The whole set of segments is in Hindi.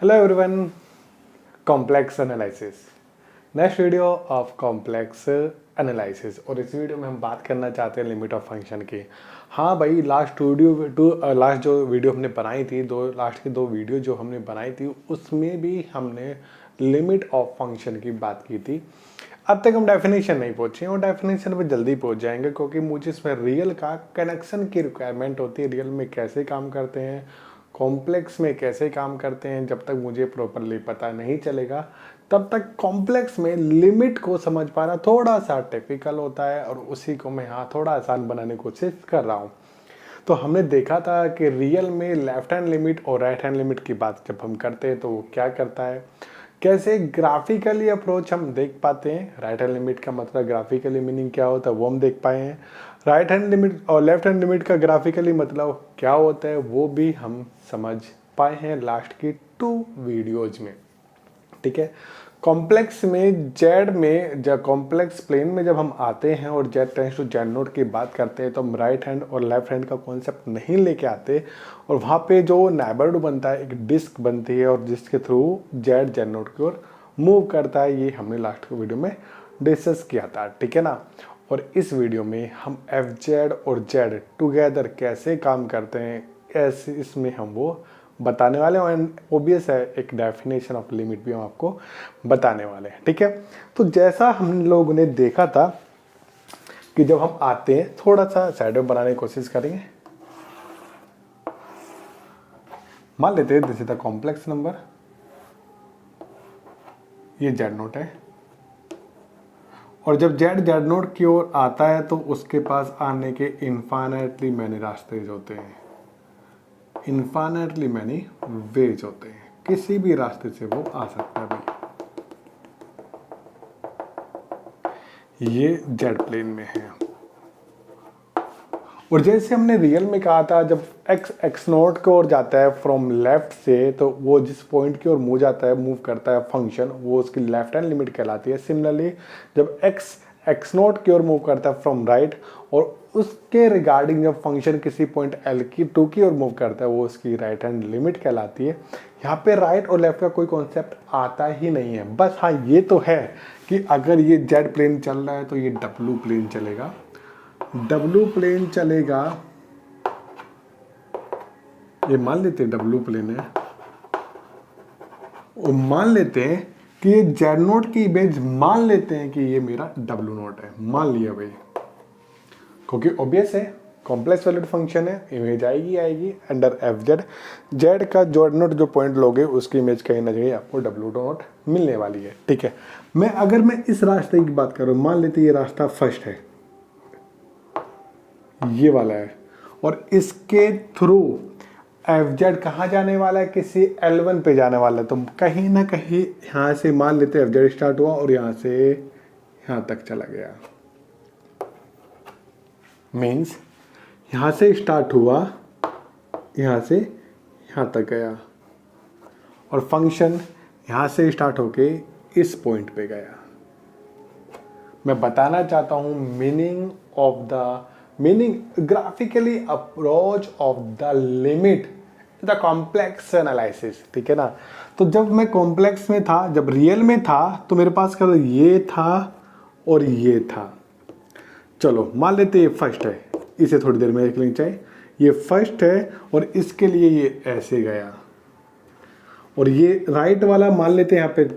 Hello everyone, complex analysis, next video of complex analysis. और इस वीडियो में हम बात करना चाहते हैं लिमिट ऑफ फंक्शन की। हाँ भाई, लास्ट जो वीडियो हमने बनाई थी, लास्ट की दो वीडियो जो हमने बनाई थी उसमें भी हमने लिमिट ऑफ फंक्शन की बात की थी। अब तक हम डेफिनेशन नहीं पहुंचे और डेफिनेशन पे जल्दी पहुंच जाएंगे, क्योंकि मुझे इसमें रियल का कनेक्शन की रिक्वायरमेंट होती है। रियल में कैसे काम करते हैं, कॉम्प्लेक्स में कैसे काम करते हैं, जब तक मुझे प्रॉपरली पता नहीं चलेगा तब तक कॉम्प्लेक्स में लिमिट को समझ पाना थोड़ा सा टिपिकल होता है, और उसी को मैं यहाँ थोड़ा आसान बनाने की कोशिश कर रहा हूँ। तो हमने देखा था कि रियल में लेफ्ट हैंड लिमिट और राइट हैंड लिमिट की बात जब हम करते हैं तो वो क्या करता है, कैसे ग्राफिकली अप्रोच हम देख पाते हैं। राइट हैंड लिमिट का मतलब ग्राफिकली मीनिंग क्या होता है वो हम देख पाए हैं। राइट हैंड लिमिट और लेफ्ट हैंड लिमिट का ग्राफिकली मतलब क्या होता है वो भी हम समझ पाए हैं लास्ट की 2 वीडियोज में। ठीक है, कॉम्प्लेक्स में जेड में जब कॉम्प्लेक्स प्लेन में जब हम आते हैं और Z tends to Z naught की बात करते हैं तो हम राइट हैंड और लेफ्ट हैंड का कॉन्सेप्ट नहीं लेके आते, और वहाँ पे जो नेबरहुड बनता है, एक डिस्क बनती है और जिसके थ्रू जेड जेड नोट की ओर मूव करता है। ये हमने लास्ट की वीडियो में डिस्कस किया था, ठीक है ना। और इस वीडियो में हम एफ जेड और जेड टुगेदर कैसे काम करते हैं ऐसे इसमें हम वो बताने वाले हैं। एंड ओबियस है, एक डेफिनेशन ऑफ लिमिट भी हम आपको बताने वाले हैं, ठीक है। तो जैसा हम लोगों ने देखा था कि जब हम आते हैं, थोड़ा सा शैडो बनाने की कोशिश करेंगे। मान लेते हैं this is the complex number, ये जेड नोट है, और जब जेड जेड नोट की ओर आता है तो उसके पास आने के इनफाइनाइटली मैनी रास्ते होते हैं, इनफाइनाइटली मैनी वेज होते हैं। किसी भी रास्ते से वो आ सकता है भाई। ये जेड प्लेन में है, और जैसे हमने रियल में कहा था, जब एक्स नोट की ओर जाता है फ्रॉम लेफ्ट से, तो वो जिस पॉइंट की ओर मूव करता है फंक्शन, वो उसकी लेफ्ट हैंड लिमिट कहलाती है। सिमिलरली जब एक्स नोट की ओर मूव करता है फ्रॉम राइट, और उसके रिगार्डिंग जब फंक्शन किसी पॉइंट एल की 2 की ओर मूव करता है, वो उसकी राइट हैंड लिमिट कहलाती है। यहाँ पे राइट और लेफ्ट का कोई कॉन्सेप्ट आता ही नहीं है। बस हाँ, ये तो है कि अगर ये जेड प्लेन चल रहा है तो ये डब्ल्यू प्लेन चलेगा, डब्ल्यू प्लेन चलेगा। ये मान लेते हैं डब्ल्यू प्लेन है, और मान लेते हैं कि ये जेड नोट की इमेज, मान लेते हैं कि ये मेरा डब्ल्यू नोट है, मान लिया भाई, क्योंकि ऑब्वियस है कॉम्प्लेक्स वैल्यूड फंक्शन है, इमेज आएगी अंडर एफ जेड। जेड का जेड नोट जो पॉइंट लोगे उसकी इमेज कहीं ना कहीं आपको डब्ल्यू नोट मिलने वाली है, ठीक है। अगर मैं इस रास्ते की बात करूं, मान लेते ये रास्ता फर्स्ट है, ये वाला है, और इसके थ्रू एफ जेड कहाँ जाने वाला है, किसी L1 पे जाने वाला है। तो कहीं ना कहीं यहाँ से मान लेते एफ जेड स्टार्ट हुआ और यहाँ से यहाँ तक चला गया। मीन्स यहाँ से स्टार्ट हुआ, यहाँ से यहाँ तक गया, और फंक्शन यहाँ से स्टार्ट होके इस पॉइंट पे गया। मैं बताना चाहता हूँ meaning graphically approach of the limit the complex analysis, ठीक है ना। तो जब मैं कॉम्प्लेक्स में था, जब रियल में था, तो मेरे पास कर ये था और ये था। चलो मान लेते ये फर्स्ट है, इसे थोड़ी देर में देख लेना चाहिए। ये फर्स्ट है और इसके लिए ये ऐसे गया, और ये राइट वाला मान लेते हैं यहाँ पे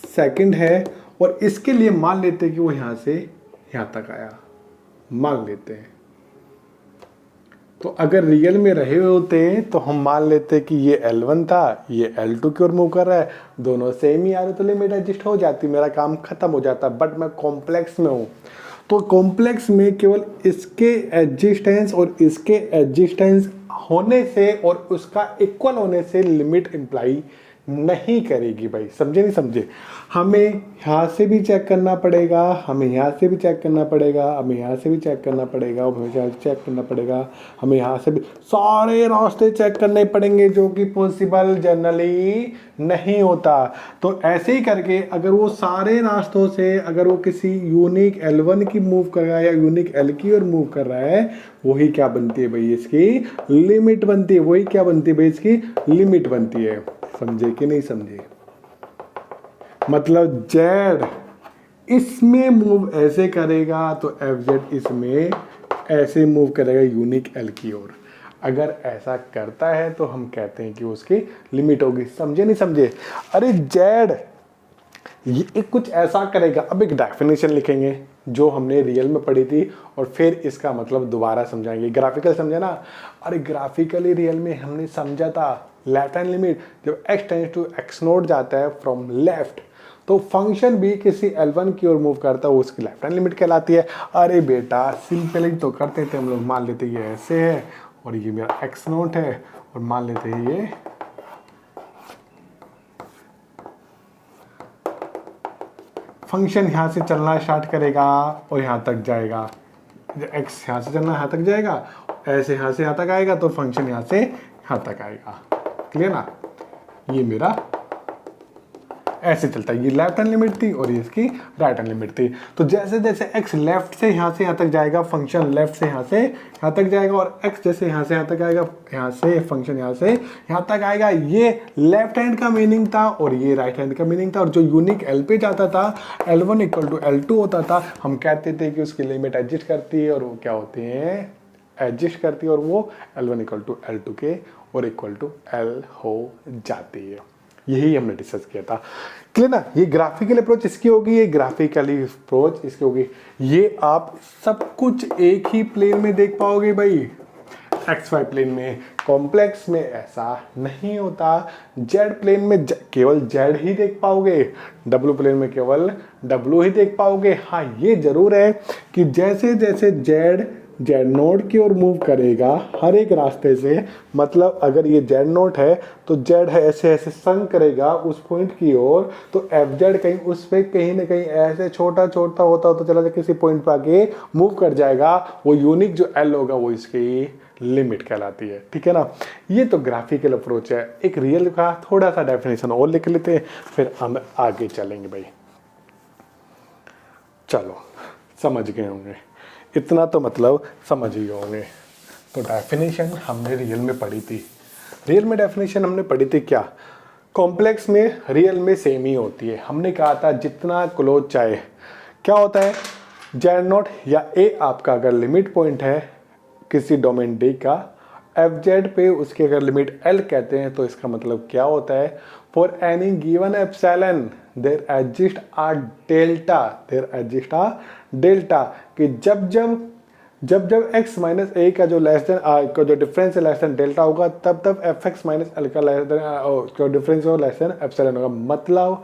सेकंड है, और इसके लिए मान लेते हैं कि वो यहाँ से यहाँ तक आया, मान लेते हैं। तो अगर रियल में रहे होते हैं तो हम मान लेते कि ये L1 था, ये L2 की ओर मूव कर रहा है, दोनों सेम ही आ रहे तो लिमिट एडजस्ट हो जाती, मेरा काम खत्म हो जाता। बट मैं कॉम्प्लेक्स में हूँ, तो कॉम्प्लेक्स में केवल इसके एग्जिस्टेंस और इसके एग्जिस्टेंस होने से और उसका इक्वल होने से लिमिट इम्प्लाई नहीं करेगी भाई। समझे नहीं समझे? हमें यहाँ से भी चेक करना पड़ेगा, हमें यहाँ से भी चेक करना पड़ेगा, हमें यहाँ से भी चेक करना पड़ेगा, हमें यहाँ से चेक करना पड़ेगा, हमें यहाँ से भी, सारे रास्ते चेक करने पड़ेंगे, जो कि पॉसिबल जनरली नहीं होता। तो ऐसे ही करके अगर वो सारे रास्तों से अगर वो किसी यूनिक L1 की मूव कर रहा है या यूनिक L की ओर मूव कर रहा है, वही क्या बनती है भाई, इसकी लिमिट बनती है। वही क्या बनती है भाई, इसकी लिमिट बनती है। समझे कि नहीं समझे? मतलब जेड इसमें मूव ऐसे करेगा तो एफ जेड इसमें ऐसे मूव करेगा यूनिक एल की ओर। अगर ऐसा करता है तो हम कहते हैं कि उसकी लिमिट होगी। समझे नहीं समझे? अरे जेड ये कुछ ऐसा करेगा। अब एक डेफिनेशन लिखेंगे जो हमने रियल में पढ़ी थी और फिर इसका मतलब दोबारा समझाएंगे। ग्राफिकल समझे ना? अरे ग्राफिकली रियल में हमने समझा था लेफ्ट हैंड लिमिट जब x tends to x naught जाता है फ्रॉम लेफ्ट तो फंक्शन भी किसी L1 की ओर मूव करता है, वो उसकी लेफ्ट हैंड लिमिट कहलाती है। अरे बेटा सिंपल तो करते थे हम लोग, मान लेते ये ऐसे है और ये मेरा x नोट है और मान लेते हैं ये फंक्शन यहाँ से चलना स्टार्ट करेगा और यहाँ तक जाएगा। x यहाँ से चलना यहाँ तक जाएगा, ऐसे यहाँ से यहाँ तक आएगा तो फंक्शन यहाँ से यहाँ तक आएगा। क्लियर ना? ये मेरा ऐसे चलता है। ये लेफ्ट हैंड लिमिट थी और ये इसकी राइट हैंड लिमिट थी। तो जैसे जैसे x लेफ्ट से यहाँ से यहाँ तक जाएगा फंक्शन लेफ्ट से यहाँ से यहाँ तक जाएगा और x जैसे यहाँ से यहाँ तक आएगा यहाँ से फंक्शन यहाँ से यहाँ तक आएगा। ये लेफ्ट हैंड का मीनिंग था और ये राइट हैंड का मीनिंग था। और जो यूनिक एल पे जाता था L1 इक्वल टू L2 होता था, हम कहते थे कि उसकी लिमिट एडजस्ट करती है और वो क्या होती है, एडजस्ट करती है और वो L1 इक्वल टू L2 के और इक्वल टू L हो जाती है। यही हमने डिस्कस किया था। क्लियर ना? ये ग्राफिकल अप्रोच इसकी होगी, ये ग्राफिकली अप्रोच इसकी होगी। ये आप सब कुछ एक ही प्लेन में देख पाओगे भाई, एक्स वाई प्लेन में। कॉम्प्लेक्स में ऐसा नहीं होता। जेड प्लेन में केवल जेड ही देख पाओगे, डब्ल्यू प्लेन में केवल डब्ल्यू ही देख पाओगे। हाँ ये जरूर है कि जैसे जैसे जेड नोड की ओर मूव करेगा हर एक रास्ते से, मतलब अगर ये जेड नोट है तो जेड है ऐसे ऐसे संग करेगा उस पॉइंट की ओर, तो एफ जेड कहीं उस पे कहीं ना कहीं ऐसे छोटा छोटा होता होता चला किसी पॉइंट पे आके मूव कर जाएगा। वो यूनिक जो एल होगा वो इसकी लिमिट कहलाती है। ठीक है ना? ये तो ग्राफिकल अप्रोच है। एक रियल का थोड़ा सा डेफिनेशन और लिख लेते हैं फिर हम आगे चलेंगे भाई। चलो समझ गए होंगे, इतना तो मतलब समझ ही होंगे। तो डेफिनेशन हमने रियल में पढ़ी थी। रियल में डेफिनेशन हमने पढ़ी थी क्या? कॉम्प्लेक्स में रियल में सेम ही होती है। हमने कहा था जितना क्लोज चाहे क्या होता है, जेड नॉट या ए आपका अगर लिमिट पॉइंट है किसी डोमेन डी का, एफ जेड पे उसके अगर लिमिट एल कहते हैं तो इसका मतलब क्या होता है, for any given epsilon there exist a delta, कि जब x माइनस ए का जो लेस देन का जो डिफरेंस है लेस देन डेल्टा होगा तब एफ एक्स माइनस एल का लेस देन डिफरेंस हो लेस देन एप्सिलॉन होगा। मतलब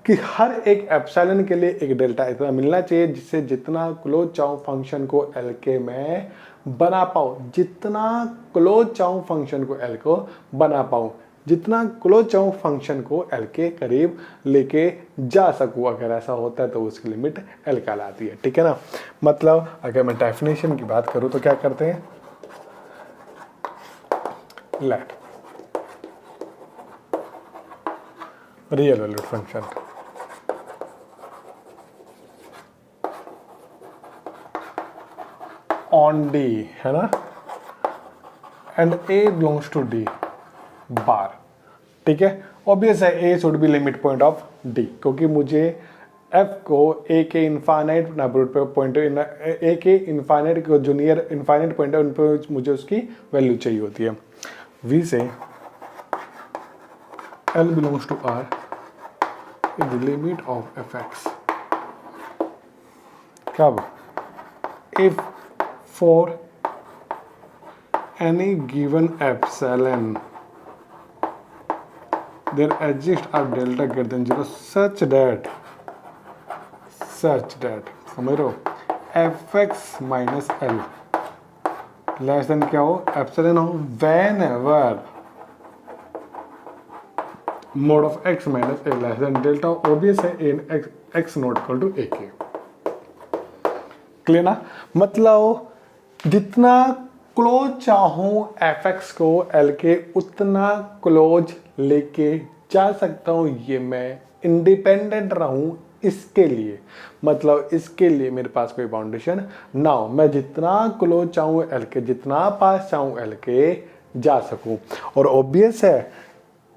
कि हर एक एप्सिलॉन के लिए एक डेल्टा इतना मिलना चाहिए जिससे जितना क्लोज चाहूँ फंक्शन को एल के मैं बना पाऊँ, जितना क्लोज चाहूँ फंक्शन को एल को बना पाऊँ, जितना क्लोज चाहूँ फंक्शन को एल के करीब लेके जा सकूँ। अगर ऐसा होता है तो उसकी लिमिट एल कहलाती है। ठीक है ना? मतलब अगर मैं डेफिनेशन की बात करूँ तो क्या करते हैं, let real valued function on D है ना, and A belongs to D bar. ठीक है? ऑब्वियस है A should be limit point of D, क्योंकि मुझे एफ को ए के इनफाइनाइट नेबरहुड पे पॉइंट, ए के इनफाइनाइट को जो नियर इनफाइनाइट पॉइंट है उन पे मुझे उसकी वैल्यू चाहिए होती है। We say L belongs to R is limit of F X कब, if for any given epsilon there exists a delta greater than 0 such that समझ रहे हो, F x minus L less than क्या हो, एप्सिलॉन हो, when ever mode of x minus A less than delta. Obvious है इन एक्स नॉट इक्वल टू ए के। क्लियर ना? मतलब जितना क्लोज चाहूं एफ एक्स को एल के उतना क्लोज लेके जा सकता हूं। ये मैं इंडिपेंडेंट रहूं इसके लिए, मतलब इसके लिए मेरे पास कोई बाउंडेशन ना हो। मैं जितना क्लोज चाहूं एल के, जितना पास चाहूं एल के जा सकूं। और ऑब्वियस है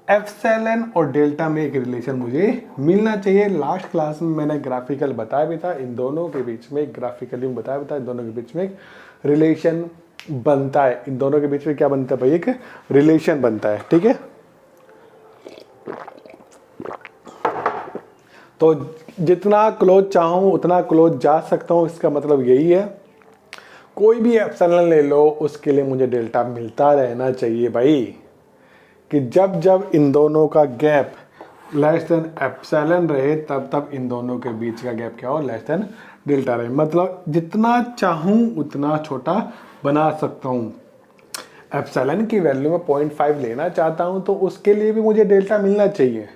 एप्सिलॉन और डेल्टा में एक रिलेशन मुझे मिलना चाहिए। लास्ट क्लास में मैंने ग्राफिकल बताया भी था, इन दोनों के बीच में ग्राफिकली बताया भी था, इन दोनों के बीच में एक रिलेशन बनता है। इन दोनों के बीच में क्या बनता है भाई, एक रिलेशन बनता है, ठीक है। तो जितना क्लोज चाहूं उतना क्लोज जा सकता हूं, इसका मतलब यही है। कोई भी एप्सिलॉन ले लो उसके लिए मुझे डेल्टा मिलता रहना चाहिए भाई, कि जब जब इन दोनों का गैप लेस देन एप्सिलॉन रहे तब तब इन दोनों के बीच का गैप क्या हो, लेस देन डेल्टा रहे। मतलब जितना चाहूं उतना छोटा बना सकता हूं। एप्सिलॉन की वैल्यू में 0.5 लेना चाहता हूं तो उसके लिए भी मुझे डेल्टा मिलना चाहिए।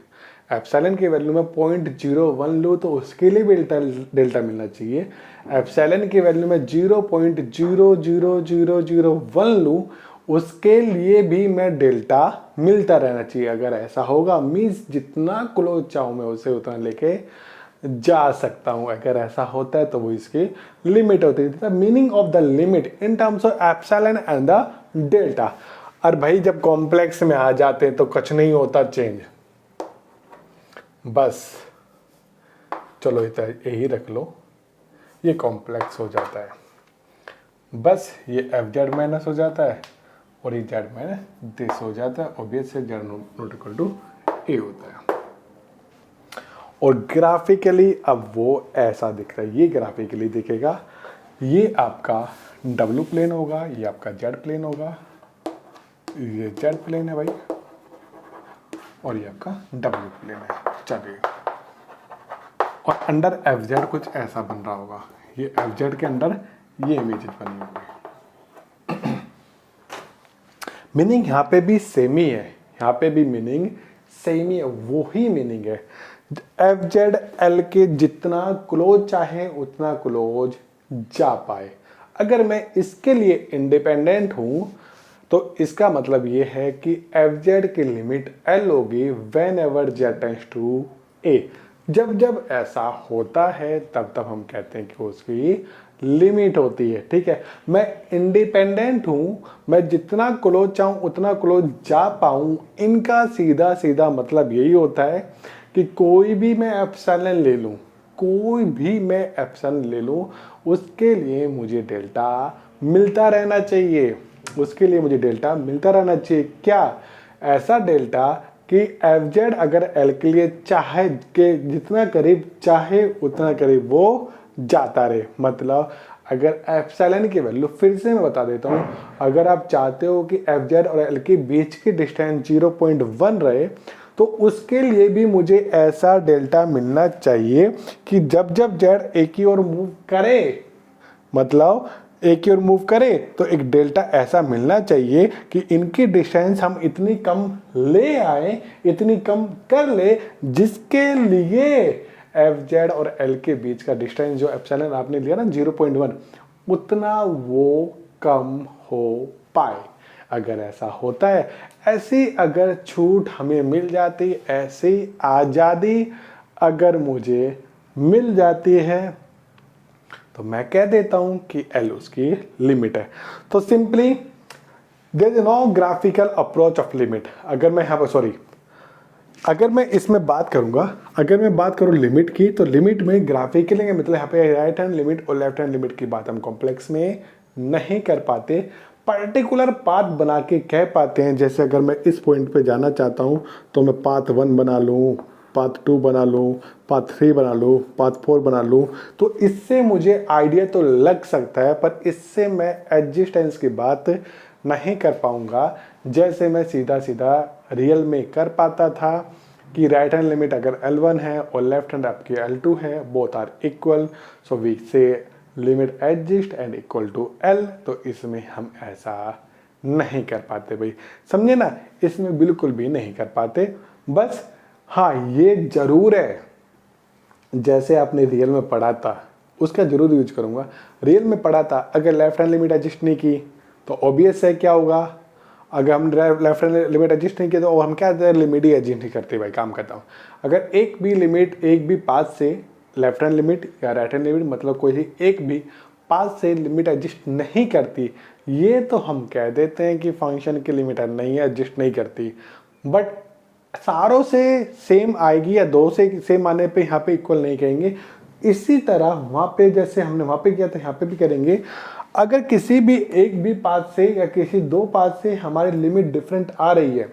एप्सिलॉन की वैल्यू में 0.01 लूँ तो उसके लिए भी डेल्टा मिलना चाहिए। एप्सिलॉन की वैल्यू में 0.00001 लूँ उसके लिए भी मैं डेल्टा मिलता रहना चाहिए। अगर ऐसा होगा मीन्स जितना क्लोज चाहूँ मैं उसे उतना लेके जा सकता हूँ। अगर ऐसा होता है तो वो इसकी लिमिट होती है। The meaning of the limit in terms of epsilon and the delta. और भाई जब कॉम्प्लेक्स में आ जाते हैं तो कुछ नहीं होता चेंज, बस चलो यही रख लो, ये कॉम्प्लेक्स हो जाता है। बस ये एफ जेड माइनस हो जाता है और ये जेड माइनस दिस हो जाता है। ऑब्वियस से जेड नॉट इक्वल टू ए होता है। और ग्राफिकली अब वो ऐसा दिख रहा है, ये ग्राफिकली दिखेगा। ये आपका डब्ल्यू प्लेन होगा, ये आपका जेड प्लेन होगा, ये जेड प्लेन है भाई, और ये आपका डब्ल्यू प्लेन है। चलिए, और अंडर एफ जेड कुछ ऐसा बन रहा होगा, ये एफ जेड के अंदर ये इमेजेस बनी होंगी। मीनिंग यहाँ पे भी सेम ही है, यहाँ पे भी मीनिंग सेम ही है, वो ही मीनिंग है। एफ जेड एल के जितना क्लोज चाहे उतना क्लोज जा पाए। अगर मैं इसके लिए इंडिपेंडेंट हूं तो इसका मतलब ये है कि एफ जेड की लिमिट एल होगी whenever Z tends to A. जब जब ऐसा होता है तब तब हम कहते हैं कि उसकी लिमिट होती है, ठीक है। मैं इंडिपेंडेंट हूं, मैं जितना क्लोज चाहूं उतना क्लोज जा पाऊं। इनका सीधा सीधा मतलब यही होता है कि कोई भी मैं एप्सिलॉन ले लूं, कोई भी मैं एप्सिलॉन ले लूं, उसके लिए मुझे डेल्टा मिलता रहना चाहिए। उसके लिए मुझे डेल्टा मिलता रहना चाहिए। क्या ऐसा डेल्टा कि एफ जेड अगर एल के लिए चाहे के जितना करीब चाहे उतना करीब वो जाता रहे। मतलब अगर एप्सिलॉन की वैल्यू फिर से मैं बता देता हूँ, अगर आप चाहते हो कि एफ जेड और एल के बीच की डिस्टेंस 0.1 रहे तो उसके लिए भी मुझे ऐसा डेल्टा मिलना चाहिए कि जब जब जेड एक की ओर मूव करे, मतलब एक की ओर मूव करे, तो एक डेल्टा ऐसा मिलना चाहिए कि इनकी डिस्टेंस हम इतनी कम ले आए, इतनी कम कर ले जिसके लिए एफ जेड और एल के बीच का डिस्टेंस जो एप्सिलॉन आपने लिया ना 0.1, उतना वो कम हो पाए। अगर ऐसा होता है, ऐसी अगर छूट हमें मिल जाती, ऐसी आज़ादी अगर मुझे मिल जाती है तो मैं कह देता हूं कि एल उसकी लिमिट है। तो simply there is no graphical approach of limit. अगर मैं यहाँ पर अगर मैं इसमें बात करूंगा, अगर मैं बात करूं लिमिट की, तो लिमिट में ग्राफिकली मतलब यहाँ पे राइट हैंड लिमिट और लेफ्ट हैंड लिमिट की बात हम कॉम्प्लेक्स में नहीं कर पाते, पर्टिकुलर पाथ बना के कह पाते हैं। जैसे अगर मैं इस पॉइंट पे जाना चाहता हूं तो मैं पाथ 1 बना लूं, पाथ 2 बना लूं, पाथ 3 बना लूं, पाथ 4 बना लूं, तो इससे मुझे आइडिया तो लग सकता है, पर इससे मैं एग्जिस्टेंस की बात नहीं कर पाऊंगा जैसे मैं सीधा सीधा रियल में कर पाता था कि राइट हैंड लिमिट अगर L1 है और लेफ्ट हैंड आपकी L2 है, both are equal, so we say limit exist and equal to L। तो इसमें हम ऐसा नहीं कर पाते भाई, समझे ना, इसमें बिल्कुल भी नहीं कर पाते। बस हाँ ये जरूर है, जैसे आपने रियल में पढ़ा था उसका जरूर यूज करूंगा। रियल में पढ़ा था अगर लेफ्ट हैंड लिमिट एडजस्ट नहीं की तो ऑब्वियस है क्या होगा, अगर हम लेफ्ट हैंड लिमिट एडजस्ट नहीं किया तो हम क्या लिमिट ही एडजस्ट नहीं करते भाई, काम करता हूँ। अगर एक भी लिमिट, एक भी पाथ से लेफ्ट हैंड लिमिट या राइट हैंड लिमिट, मतलब कोई एक भी पाथ से लिमिट एडजस्ट नहीं करती, ये तो हम कह देते हैं कि फंक्शन की लिमिट नहीं है, एडजस्ट नहीं करती। बट सारों से सेम आएगी या दो से सेम आने पे यहाँ पे इक्वल नहीं कहेंगे। इसी तरह वहाँ पे जैसे हमने वहाँ पे किया था यहाँ पे भी करेंगे। अगर किसी भी एक भी पाथ से या किसी दो पाथ से हमारी लिमिट डिफरेंट आ रही है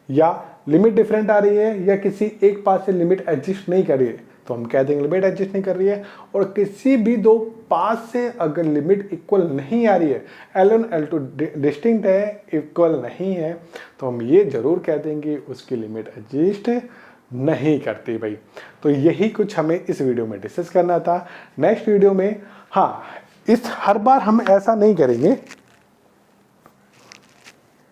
या लिमिट डिफरेंट आ रही है या किसी एक पाथ से लिमिट एडजस्ट नहीं कर रही है तो हम कह देंगे लिमिट एडजस्ट नहीं कर रही है। और किसी भी दो पाथ से अगर लिमिट इक्वल नहीं आ रही है, L1 L2 डिस्टिंक्ट है, इक्वल नहीं है, तो हम ये जरूर कह देंगे उसकी लिमिट एडजस्ट नहीं करती भाई। तो यही कुछ हमें इस वीडियो में डिस्कस करना था। नेक्स्ट वीडियो में हाँ इस हर बार हम ऐसा नहीं करेंगे,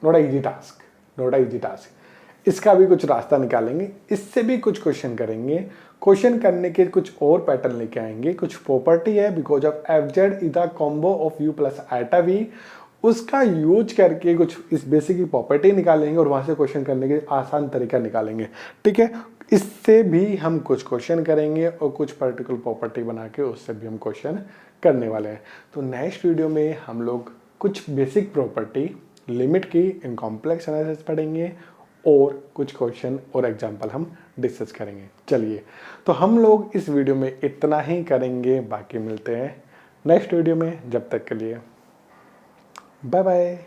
not easy task, not easy task. इसका भी कुछ रास्ता निकालेंगे, इससे भी कुछ क्वेश्चन करेंगे। क्वेश्चन करने के कुछ और पैटर्न लेके आएंगे। कुछ प्रॉपर्टी है because of fz is the combo of u plus eta v, उसका यूज करके कुछ इस बेसिक की प्रॉपर्टी निकालेंगे और वहां से क्वेश्चन करने के आसान तरीका निकालेंगे। ठीक है, इससे भी हम कुछ क्वेश्चन करेंगे और कुछ पर्टिकुलर प्रॉपर्टी बना के उससे भी हम क्वेश्चन करने वाले हैं। तो नेक्स्ट वीडियो में हम लोग कुछ बेसिक प्रॉपर्टी लिमिट की इन कॉम्प्लेक्स एनालिसिस पढ़ेंगे और कुछ क्वेश्चन और एग्जांपल हम डिस्कस करेंगे। चलिए, तो हम लोग इस वीडियो में इतना ही करेंगे, बाकी मिलते हैं नेक्स्ट वीडियो में। जब तक के लिए बाय बाय।